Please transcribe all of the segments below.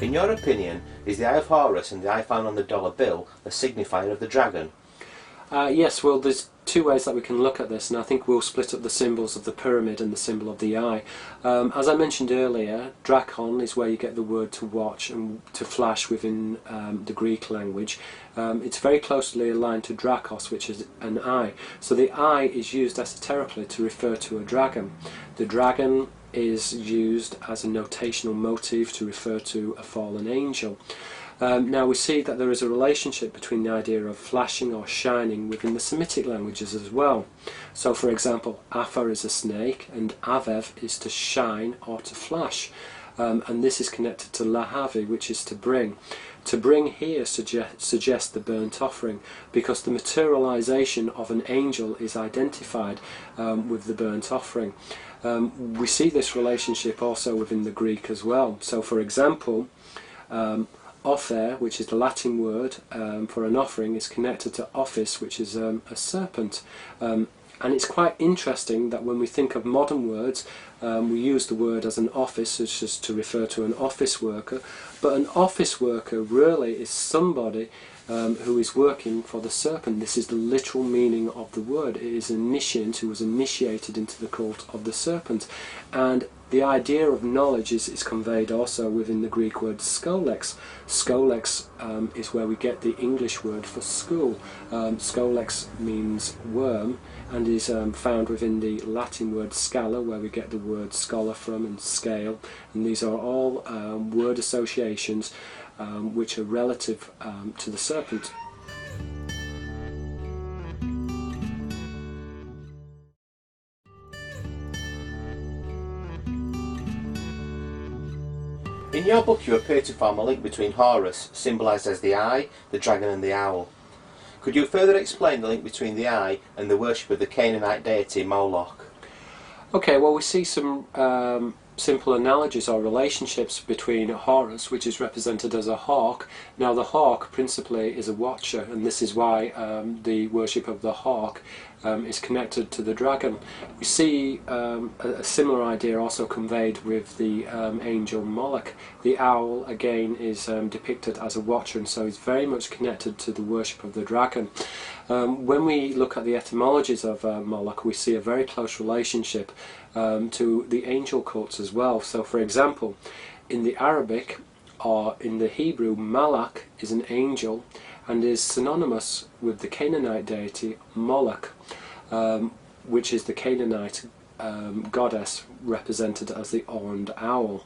In your opinion, is the Eye of Horus and the eye found on the dollar bill a signifier of the dragon? Yes, well, there's two ways that we can look at this, and I think we'll split up the symbols of the pyramid and the symbol of the eye. As I mentioned earlier, drakon is where you get the word to watch and to flash within the Greek language. It's very closely aligned to drakos, which is an eye. So the eye is used esoterically to refer to a dragon. The dragon is used as a notational motif to refer to a fallen angel. Now we see that there is a relationship between the idea of flashing or shining within the Semitic languages as well. So for example, Afa is a snake and Avev is to shine or to flash. And this is connected to Lahavi, which is to bring. To bring here suggests the burnt offering, because the materialization of an angel is identified with the burnt offering. We see this relationship also within the Greek as well. So for example, Offer, which is the Latin word for an offering, is connected to office, which is a serpent. And it's quite interesting that when we think of modern words, we use the word as an office, it's just to refer to an office worker. But an office worker really is somebody who is working for the serpent. This is the literal meaning of the word. It is an initiant who was initiated into the cult of the serpent. And the idea of knowledge is conveyed also within the Greek word skolex. Skolex is where we get the English word for school. Skolex means worm and is found within the Latin word scala, where we get the word scholar from, and scale. And these are all word associations which are relative to the serpent. In your book you appear to form a link between Horus, symbolised as the eye, the dragon and the owl. Could you further explain the link between the eye and the worship of the Canaanite deity Moloch? Okay, well, we see some simple analogies or relationships between Horus, which is represented as a hawk. Now the hawk principally is a watcher, and this is why the worship of the hawk is connected to the dragon. We see a similar idea also conveyed with the angel Moloch. The owl again is depicted as a watcher, and so is very much connected to the worship of the dragon. When we look at the etymologies of Moloch, we see a very close relationship to the angel cults as well. So for example, in the Arabic or in the Hebrew, Malak is an angel and is synonymous with the Canaanite deity Moloch, which is the Canaanite goddess represented as the horned owl.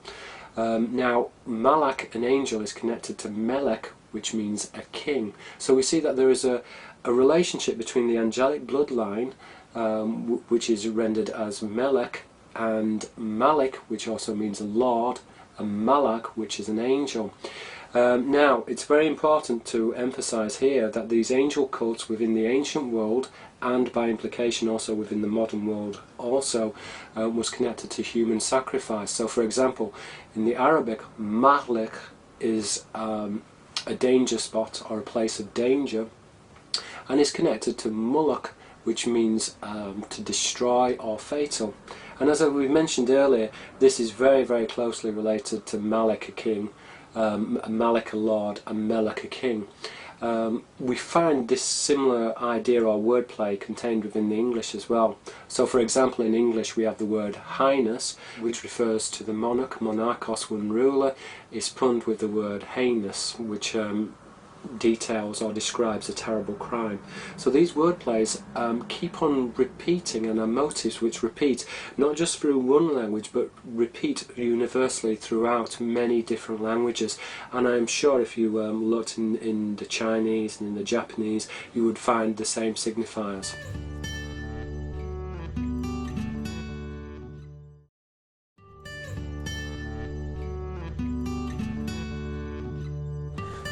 Now Malak, an angel, is connected to Melech, which means a king. So we see that there is a relationship between the angelic bloodline, which is rendered as Melech, and Malik, which also means a lord, and Malak, which is an angel. Now, it's very important to emphasize here that these angel cults within the ancient world, and by implication also within the modern world also, was connected to human sacrifice. So for example, in the Arabic, Mahlik is a danger spot or a place of danger, and is connected to Moloch, which means to destroy or fatal. And as we mentioned earlier, this is very, very closely related to Malek, a king, Malek, a lord, and Melech, a king. We find this similar idea or wordplay contained within the English as well. So for example, in English we have the word highness, which refers to the monarch, monarchos, one ruler, is punned with the word heinous, which details or describes a terrible crime. So these wordplays keep on repeating, and are motifs which repeat not just through one language but repeat universally throughout many different languages. And I'm sure if you looked in the Chinese and in the Japanese, you would find the same signifiers.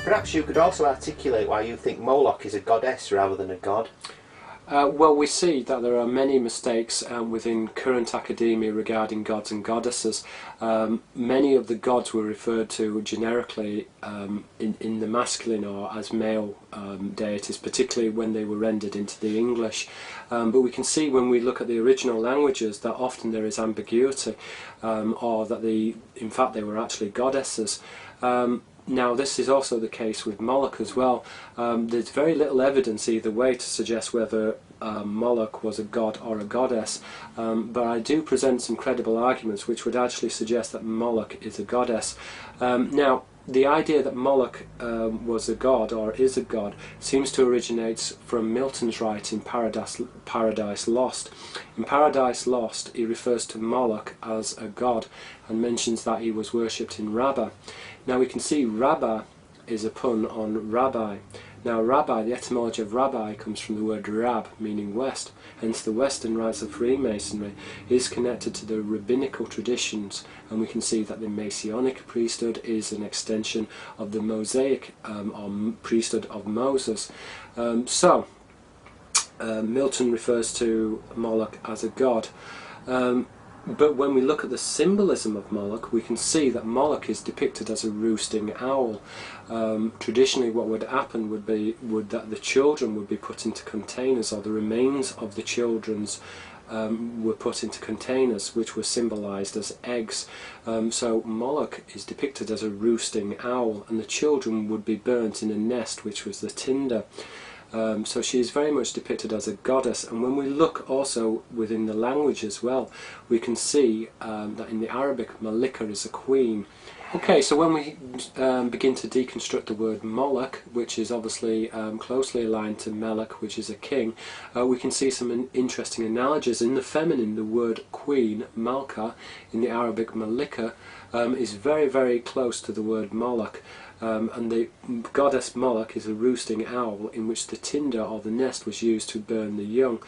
Perhaps you could also articulate why you think Moloch is a goddess rather than a god? Well, we see that there are many mistakes within current academia regarding gods and goddesses. Many of the gods were referred to generically in the masculine or as male deities, particularly when they were rendered into the English. But we can see when we look at the original languages that often there is ambiguity, or that in fact they were actually goddesses. Now this is also the case with Moloch as well. There's very little evidence either way to suggest whether Moloch was a god or a goddess, but I do present some credible arguments which would actually suggest that Moloch is a goddess. Now the idea that Moloch was a god or is a god seems to originate from Milton's writing Paradise Lost. In Paradise Lost he refers to Moloch as a god and mentions that he was worshipped in Rabbah. Now we can see Rabbah is a pun on rabbi. Now rabbi, the etymology of rabbi comes from the word rab, meaning west. Hence the Western rites of Freemasonry is connected to the rabbinical traditions, and we can see that the Masonic priesthood is an extension of the Mosaic or priesthood of Moses. Milton refers to Moloch as a god. But when we look at the symbolism of Moloch, we can see that Moloch is depicted as a roosting owl. Traditionally what would happen would that the children would be put into containers, or the remains of the children's were put into containers which were symbolized as eggs. So Moloch is depicted as a roosting owl, and the children would be burnt in a nest which was the tinder. So she is very much depicted as a goddess, and when we look also within the language as well, we can see that in the Arabic Malika is a queen. Okay, so when we begin to deconstruct the word Moloch, which is obviously closely aligned to Melech, which is a king, we can see some interesting analogies. In the feminine, the word queen, Malka, in the Arabic Malika, is very, very close to the word Moloch. And the goddess Moloch is a roosting owl in which the tinder or the nest was used to burn the young.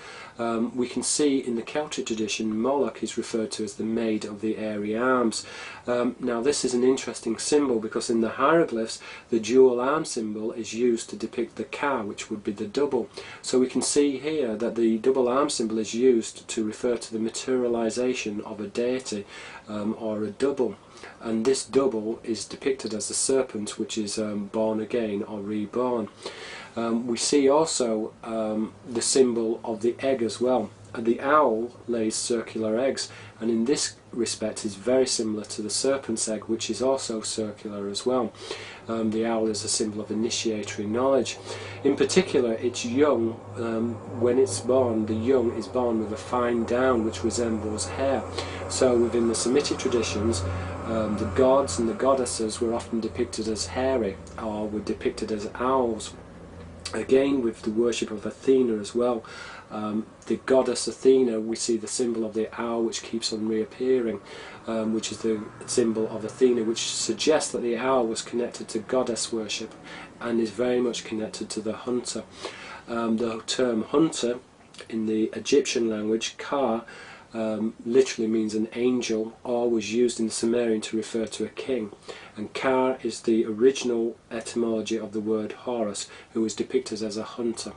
We can see in the Celtic tradition Moloch is referred to as the maid of the airy arms. Now this is an interesting symbol because in the hieroglyphs the dual arm symbol is used to depict the ka, which would be the double. So we can see here that the double arm symbol is used to refer to the materialization of a deity or a double. And this double is depicted as the serpent, which is born again or reborn. We see also the symbol of the egg as well. The owl lays circular eggs, and in this respect is very similar to the serpent's egg, which is also circular as well. The owl is a symbol of initiatory knowledge. In particular, its young, when it's born, the young is born with a fine down which resembles hair. So within the Semitic traditions, the gods and the goddesses were often depicted as hairy, or were depicted as owls. Again, with the worship of Athena as well, the goddess Athena, we see the symbol of the owl which keeps on reappearing, which is the symbol of Athena, which suggests that the owl was connected to goddess worship and is very much connected to the hunter. The term hunter in the Egyptian language, Ka, literally means an angel, or was used in the Sumerian to refer to a king. And Ka is the original etymology of the word Horus, who is depicted as a hunter.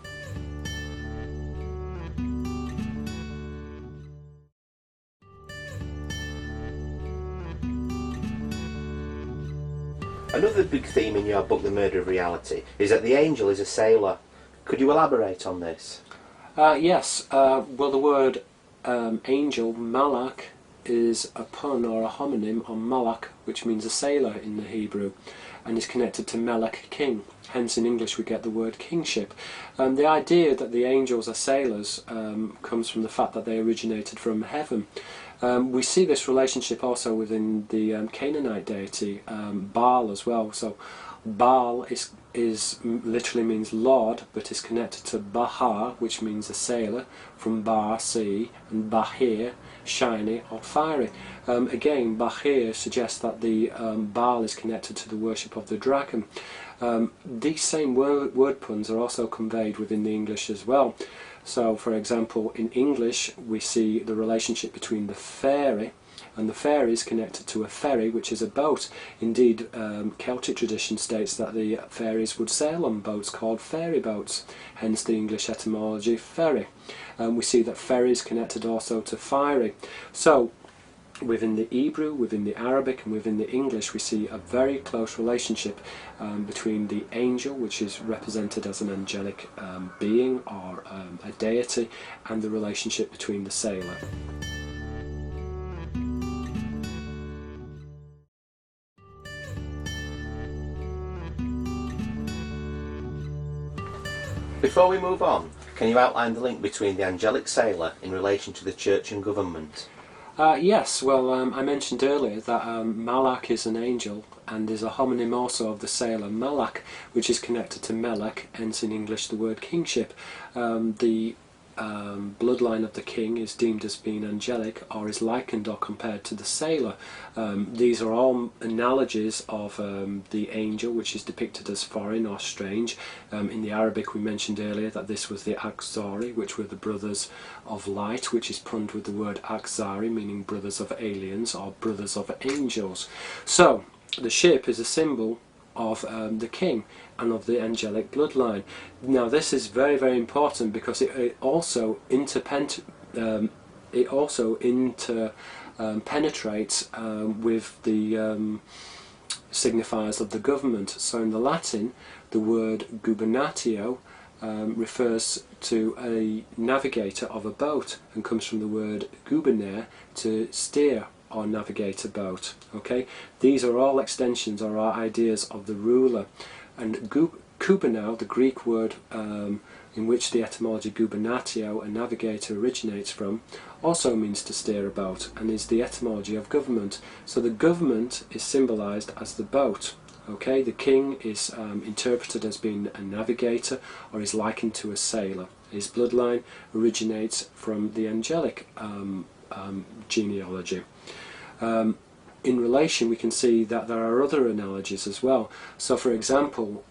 Another big theme in your book, The Murder of Reality, is that the angel is a sailor. Could you elaborate on this? Yes. Well, the word angel, Malach, is a pun or a homonym on Malach, which means a sailor in the Hebrew, and is connected to Melech, king. Hence in English we get the word kingship. The idea that the angels are sailors comes from the fact that they originated from heaven. We see this relationship also within the Canaanite deity Baal as well. So Baal is literally means Lord, but is connected to Bahar, which means a sailor, from Bar, sea, and Bahir, shiny or fiery. Again, Bahir suggests that the Baal is connected to the worship of the dragon. These same word puns are also conveyed within the English as well. So, for example, in English we see the relationship between the fairy, and the fairy is connected to a ferry, which is a boat. Indeed, Celtic tradition states that the fairies would sail on boats called fairy boats, hence the English etymology ferry. We see that ferry is connected also to fiery. So, within the Hebrew, within the Arabic and within the English, we see a very close relationship between the angel, which is represented as an angelic being or a deity, and the relationship between the sailor. Before we move on, can you outline the link between the angelic sailor in relation to the church and government? Yes, well, I mentioned earlier that Malach is an angel and is a homonym also of the sailor Malach, which is connected to Melech, hence in English the word kingship. The bloodline of the king is deemed as being angelic, or is likened or compared to the sailor. These are all analogies of the angel, which is depicted as foreign or strange. In the Arabic we mentioned earlier that this was the Akzari, which were the brothers of light, which is punned with the word Akzari, meaning brothers of aliens or brothers of angels. So the ship is a symbol of the king and of the angelic bloodline. Now this is very, very important because it also interpenetrates with the signifiers of the government. So in the Latin, the word gubernatio refers to a navigator of a boat and comes from the word gubernare, to steer or navigate a boat. Okay, these are all extensions or are ideas of the ruler. And gubernao, the Greek word in which the etymology gubernatio, a navigator, originates from, also means to steer a boat and is the etymology of government. So the government is symbolized as the boat. Okay, the king is interpreted as being a navigator or is likened to a sailor. His bloodline originates from the angelic genealogy. In relation, we can see that there are other analogies as well. So for example,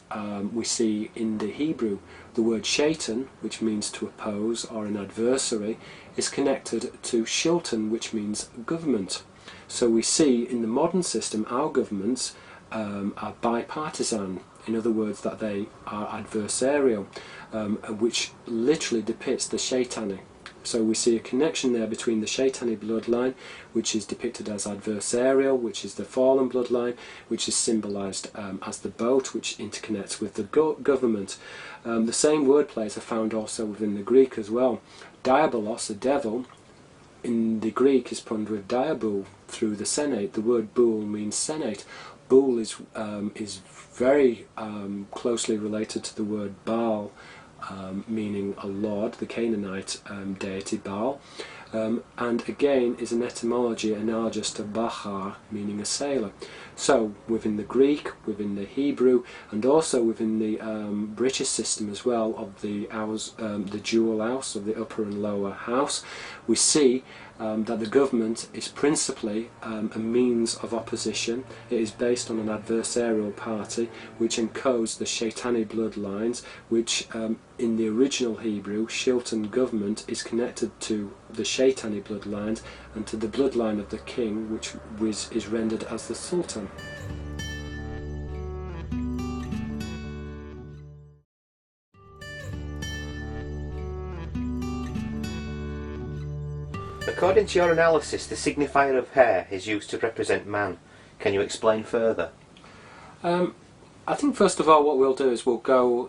we see in the Hebrew the word shaitan, which means to oppose or an adversary, is connected to shilton, which means government. So we see in the modern system our governments are bipartisan, in other words that they are adversarial, which literally depicts the Shatani. So we see a connection there between the Shatani bloodline, which is depicted as adversarial, which is the fallen bloodline, which is symbolized as the boat, which interconnects with the government. The same wordplays are found also within the Greek as well. Diabolos, the devil, in the Greek is punned with diabul through the senate. The word bool means senate. Bool is very closely related to the word Baal, meaning a lord, the Canaanite deity Baal, and again is an etymology analogous to Bachar, meaning a sailor. So within the Greek, within the Hebrew, and also within the British system as well of the dual house of the upper and lower house, we see that the government is principally a means of opposition. It is based on an adversarial party which encodes the Shatani bloodlines, which in the original Hebrew, Shilton government is connected to the Shatani bloodlines and to the bloodline of the king, which is rendered as the Sultan. According to your analysis, the signifier of hair is used to represent man. Can you explain further? I think first of all what we'll do is we'll go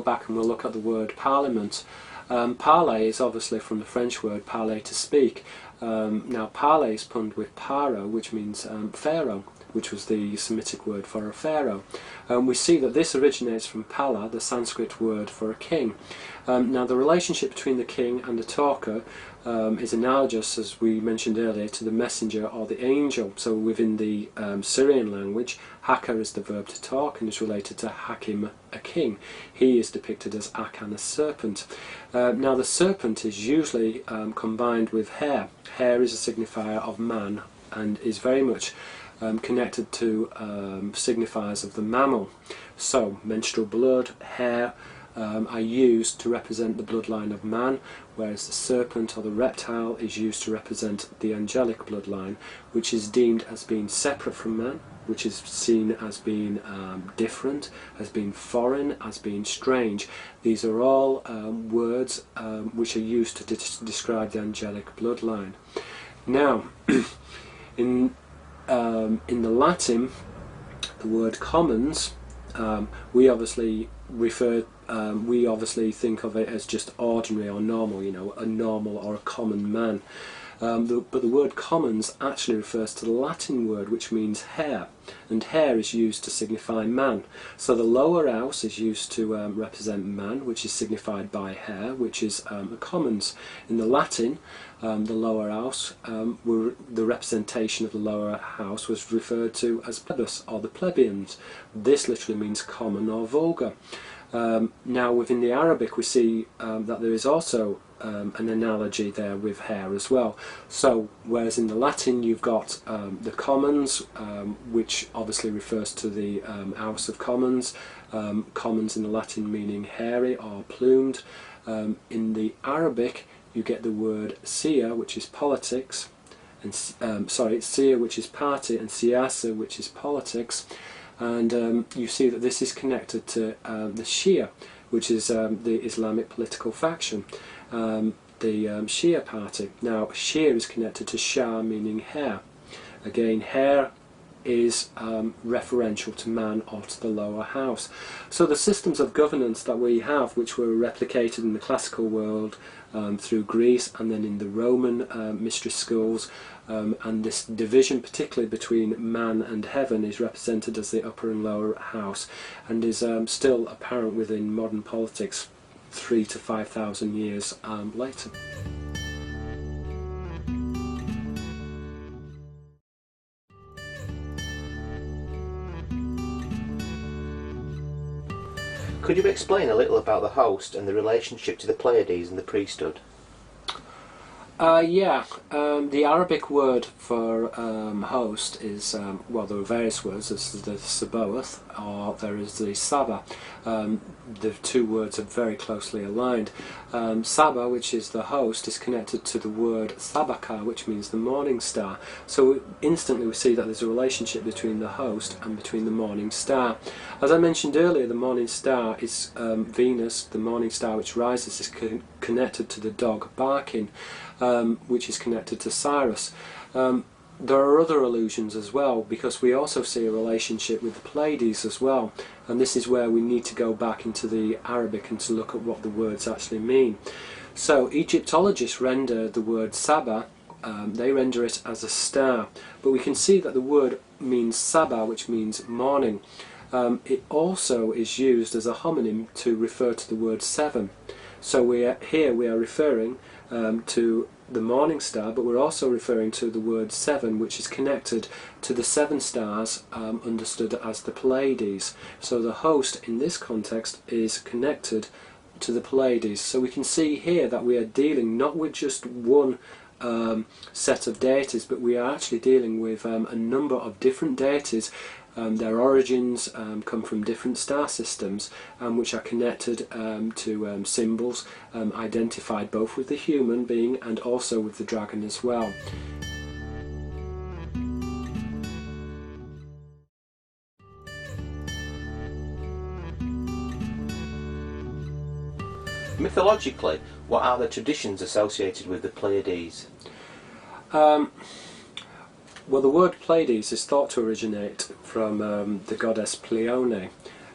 back and we'll look at the word parliament. Parler is obviously from the French word parler, to speak. Now parler is punned with paro, which means pharaoh, which was the Semitic word for a pharaoh. We see that this originates from pala, the Sanskrit word for a king. Now the relationship between the king and the talker is analogous, as we mentioned earlier, to the messenger or the angel. So within the Syrian language, haka is the verb to talk and is related to hakim, a king. He is depicted as Akan, a serpent. Now the serpent is usually combined with hair. Hair is a signifier of man and is very much connected to signifiers of the mammal. So menstrual blood, hair, are used to represent the bloodline of man, whereas the serpent or the reptile is used to represent the angelic bloodline, which is deemed as being separate from man, which is seen as being different, as being foreign, as being strange. These are all words which are used to describe the angelic bloodline. Now, in the Latin, the word commons, we obviously think of it as just ordinary or normal, you know, a normal or a common man. But the word commons actually refers to the Latin word which means hair, and hair is used to signify man. So the lower house is used to represent man, which is signified by hair, which is a commons. In the Latin, the lower house, the representation of the lower house was referred to as plebis, or the plebeians. This literally means common or vulgar. Now within the Arabic we see that there is also an analogy there with hair as well. So whereas in the Latin you've got the commons, which obviously refers to the house of commons, commons in the Latin meaning hairy or plumed. In the Arabic you get the word sia, which is politics, and sia, which is party, and siyasa, which is politics. And you see that this is connected to the Shia, which is the Islamic political faction, the Shia party. Now, Shia is connected to Shah, meaning hair. Again, hair is referential to man or to the lower house. So the systems of governance that we have, which were replicated in the classical world through Greece and then in the Roman mystery schools, and this division particularly between man and heaven is represented as the upper and lower house, and is still apparent within modern politics 3,000 to 5,000 years later. Could you explain a little about the host and the relationship to the Pleiades and the priesthood? The Arabic word for host is, well, there are various words. There's the Sabaoth, or there is the Saba. The two words are very closely aligned. Saba, which is the host, is connected to the word Sabaka, which means the morning star. So instantly we see that there's a relationship between the host and between the morning star. As I mentioned earlier, the morning star is Venus. The morning star which rises is connected to the dog barking, which is connected to Sirius. There are other allusions as well, because we also see a relationship with the Pleiades as well, and this is where we need to go back into the Arabic and to look at what the words actually mean. So Egyptologists render the word Saba, they render it as a star, but we can see that the word means Saba, which means morning. It also is used as a homonym to refer to the word seven. So we are referring to the morning star, but we're also referring to the word seven, which is connected to the seven stars understood as the Pleiades. So the host in this context is connected to the Pleiades. So we can see here that we are dealing not with just one set of deities, but we are actually dealing with a number of different deities. Their origins come from different star systems, which are connected to symbols identified both with the human being and also with the dragon as well. Mythologically, what are the traditions associated with the Pleiades? Well, the word Pleiades is thought to originate from the goddess Pleione.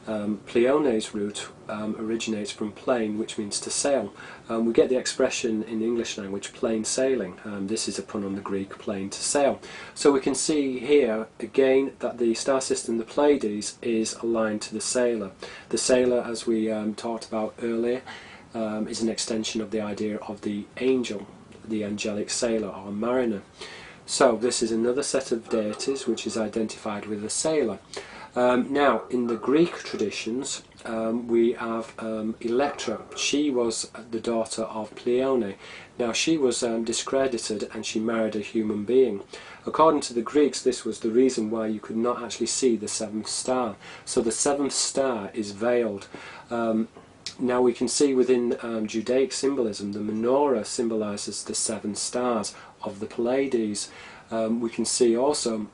Pleione's root originates from plain, which means to sail. We get the expression in the English language, plain sailing. This is a pun on the Greek plain to sail. So we can see here again that the star system, the Pleiades, is aligned to the sailor. The sailor, as we talked about earlier, is an extension of the idea of the angel, the angelic sailor or mariner. So this is another set of deities which is identified with a sailor. Now in the Greek traditions we have Electra. She was the daughter of Pleione. Now she was discredited and she married a human being. According to the Greeks, this was the reason why you could not actually see the seventh star. So the seventh star is veiled. Now we can see within Judaic symbolism, the menorah symbolises the 7 stars of the Pleiades. We can see also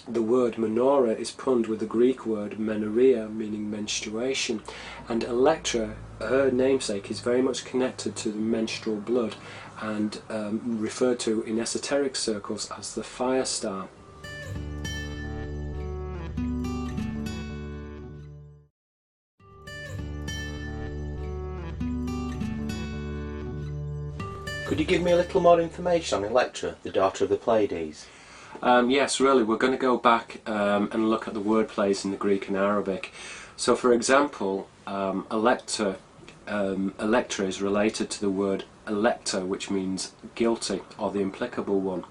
the word menorah is punned with the Greek word menorrhea, meaning menstruation, and Electra, her namesake, is very much connected to the menstrual blood and referred to in esoteric circles as the Firestar. Could you give me a little more information on Electra, the daughter of the Pleiades? Yes, really, we're going to go back and look at the word plays in the Greek and Arabic. So, for example, Electra is related to the word elector, which means guilty or the implicable one.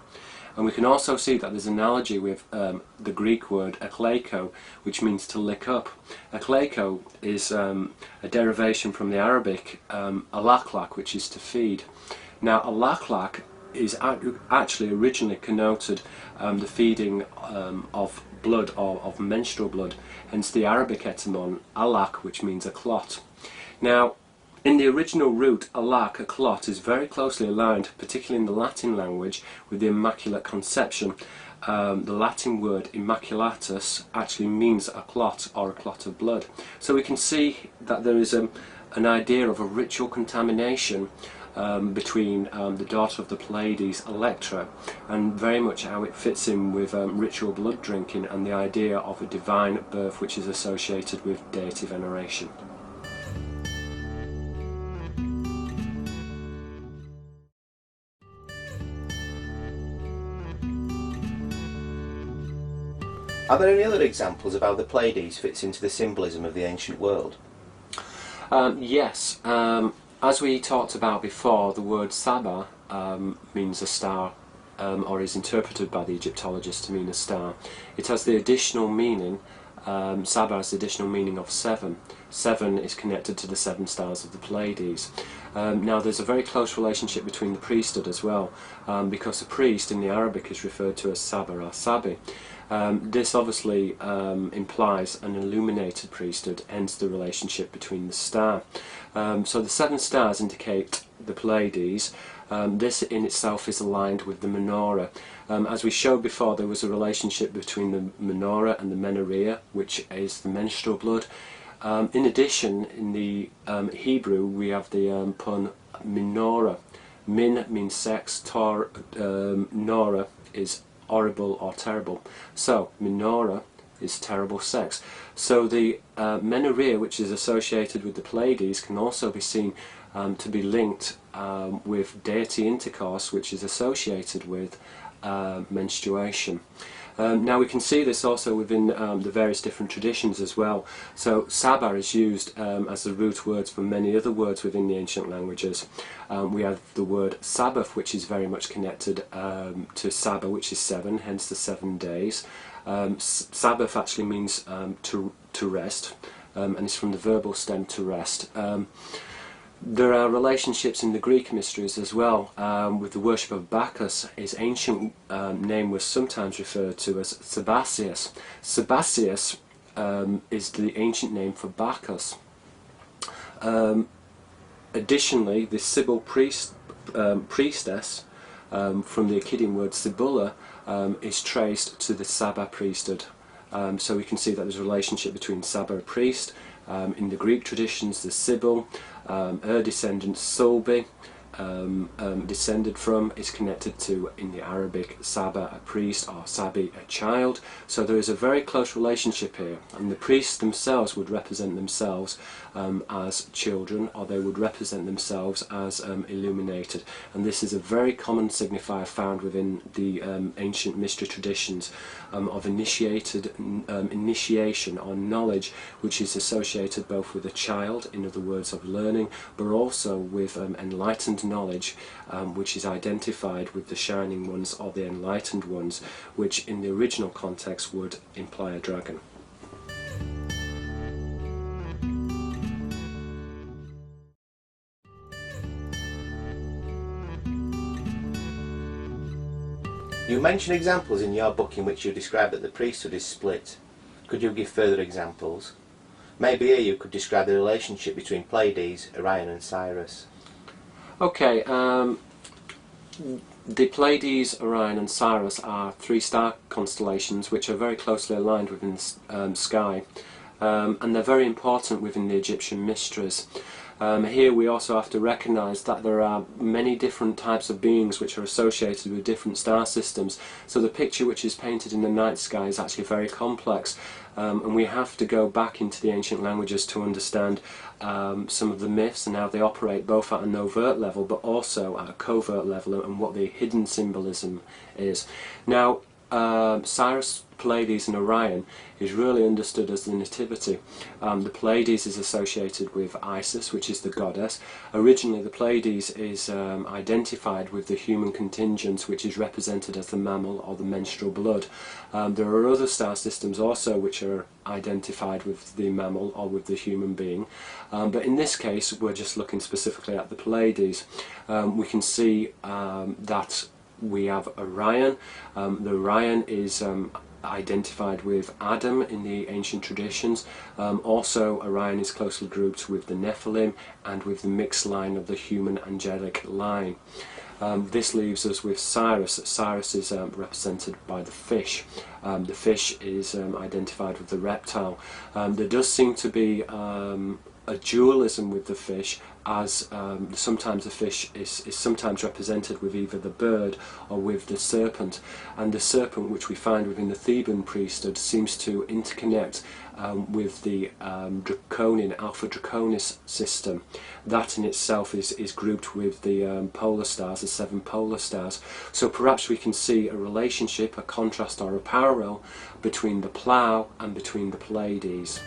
And we can also see that there's an analogy with the Greek word ekleiko, which means to lick up. Ekleiko is a derivation from the Arabic alaklak, which is to feed. Now, alaklak is actually originally connoted the feeding of blood or of menstrual blood, hence the Arabic etymon alak, which means a clot. Now, in the original root, alak, a clot, is very closely aligned, particularly in the Latin language, with the Immaculate Conception. The Latin word immaculatus actually means a clot or a clot of blood. So we can see that there is an idea of a ritual contamination between the daughter of the Pleiades, Electra, and very much how it fits in with ritual blood drinking and the idea of a divine birth which is associated with deity veneration. Are there any other examples of how the Pleiades fits into the symbolism of the ancient world? Yes. As we talked about before, the word Saba means a star, or is interpreted by the Egyptologists to mean a star. It has the additional meaning, Saba has the additional meaning of 7. 7 is connected to the 7 stars of the Pleiades. Now there's a very close relationship between the priesthood as well, because a priest in the Arabic is referred to as Saba or Sabi. This obviously implies an illuminated priesthood, hence the relationship between the star. So the 7 stars indicate the Pleiades. This in itself is aligned with the menorah. As we showed before, there was a relationship between the menorah and the menorrhea, which is the menstrual blood. In addition, in the Hebrew, we have the pun menorah. Min means sex, nora is horrible or terrible. So, menorah is terrible sex. So the menorrhea, which is associated with the Pleiades, can also be seen to be linked with deity intercourse, which is associated with menstruation. Now we can see this also within the various different traditions as well. So Saba is used as the root words for many other words within the ancient languages. We have the word Sabbath, which is very much connected to Saba, which is 7, hence the 7 days. Sabbath actually means to rest, and it's from the verbal stem to rest. There are relationships in the Greek mysteries as well with the worship of Bacchus. His ancient name was sometimes referred to as Sabazius. Sabazius is the ancient name for Bacchus. Additionally, the Sibyl priestess from the Akkadian word Sibylla is traced to the Saba priesthood. So we can see that there's a relationship between Saba, a priest, in the Greek traditions, the Sibyl, her descendant Sulbi, descended from, is connected to, in the Arabic, Saba, a priest, or Sabi, a child. So there is a very close relationship here, and the priests themselves would represent themselves as children, or they would represent themselves as illuminated. And this is a very common signifier found within the ancient mystery traditions of initiation or knowledge, which is associated both with a child, in other words of learning, but also with enlightened knowledge, which is identified with the shining ones or the enlightened ones, which in the original context would imply a dragon. You mention examples in your book in which you describe that the priesthood is split. Could you give further examples? Maybe here you could describe the relationship between Pleiades, Orion and Sirius. Okay, the Pleiades, Orion and Sirius are 3 star constellations which are very closely aligned within the sky, and they're very important within the Egyptian mysteries. Here we also have to recognise that there are many different types of beings which are associated with different star systems, so the picture which is painted in the night sky is actually very complex, and we have to go back into the ancient languages to understand some of the myths and how they operate both at an overt level but also at a covert level, and what the hidden symbolism is. Now, Sirius, Pleiades and Orion is really understood as the nativity. The Pleiades is associated with Isis, which is the goddess. Originally the Pleiades is identified with the human contingent, which is represented as the mammal or the menstrual blood. There are other star systems also which are identified with the mammal or with the human being, but in this case we're just looking specifically at the Pleiades. We can see that we have Orion. The Orion is identified with Adam in the ancient traditions. Also Orion is closely grouped with the Nephilim and with the mixed line of the human angelic line. This leaves us with Sirius. Sirius is represented by the fish. The fish is identified with the reptile. There does seem to be a dualism with the fish, as sometimes the fish is sometimes represented with either the bird or with the serpent, and the serpent, which we find within the Theban priesthood, seems to interconnect with the draconian Alpha Draconis system. That in itself is grouped with the polar stars, the 7 polar stars. So perhaps we can see a relationship, a contrast or a parallel between the plough and between the Pleiades.